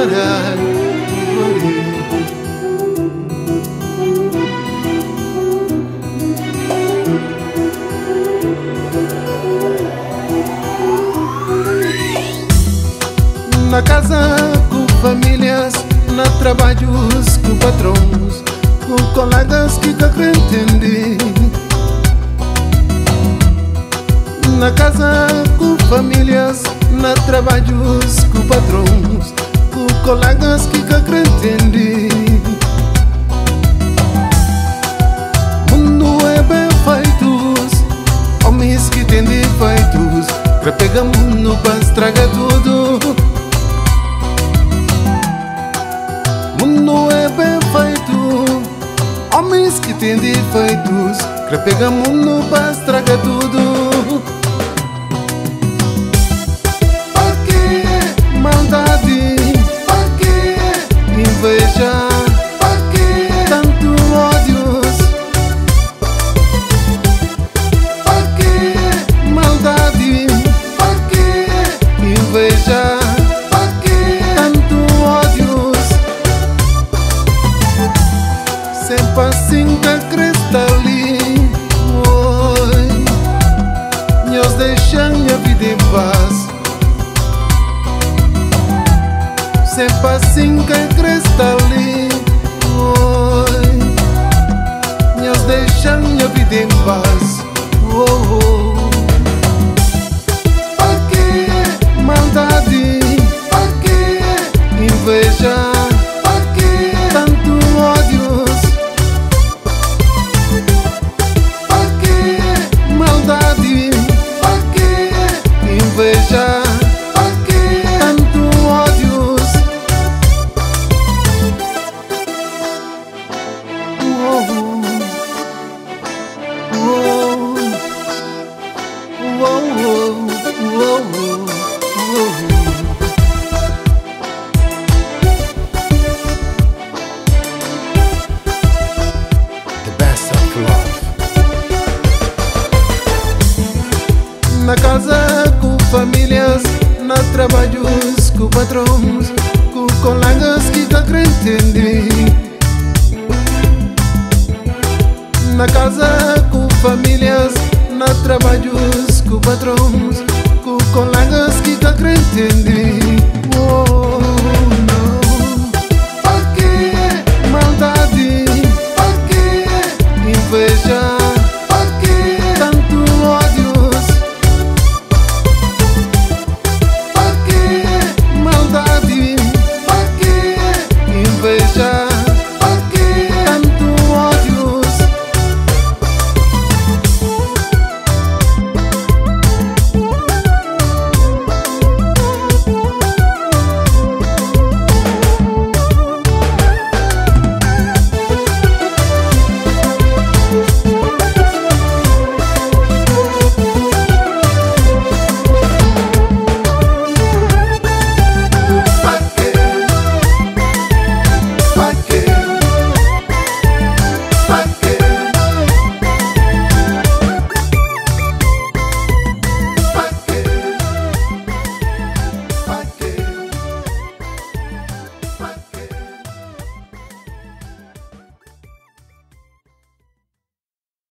chorar. Na casa com famílias, na trabalhos com patrões, com colegas que compreendem. Na casa com famílias, na trabalhos com patrões, com colegas que compreendem. Mundo é bem feitos, homens que têm defeitos, para pegar mundo para estragar tudo. Mundo é bem feito, homens que têm defeitos, para pegar mundo para estragar tudo. Para que maldade? Para que inveja? Para que tanto ódios? Para que maldade? Para que inveja? Sempre assim que cristalino, oi, Deus deixa minha vida em paz. Sempre assim que cristalino, oi, Deus deixa minha vida em paz. Oh, oh. Para que maldade? Para que inveja? Inveja, tanto ódios. The best of love. Na casa com famílias, na trabalhos com patrões, com colegas que compreendem. Na casa com famílias, na trabalhos com patrões, com colegas que compreendem. Oh, não. Para que maldade? Para que inveja?